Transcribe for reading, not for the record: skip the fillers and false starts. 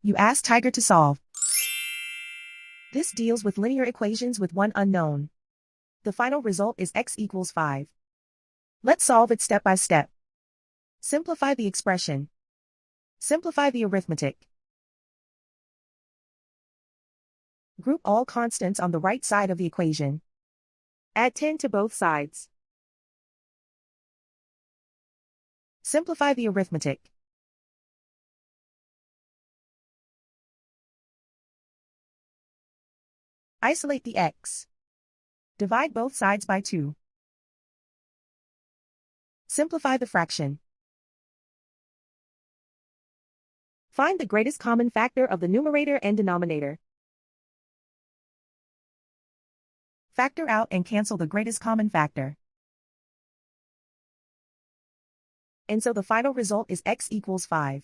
You ask Tiger to solve. This deals with linear equations with one unknown. The final result is x equals 5. Let's solve it step by step. Simplify the expression. Simplify the arithmetic. Group all constants on the right side of the equation. Add 10 to both sides. Simplify the arithmetic. Isolate the x. Divide both sides by 2. Simplify the fraction. Find the greatest common factor of the numerator and denominator. Factor out and cancel the greatest common factor. And so the final result is x equals 5.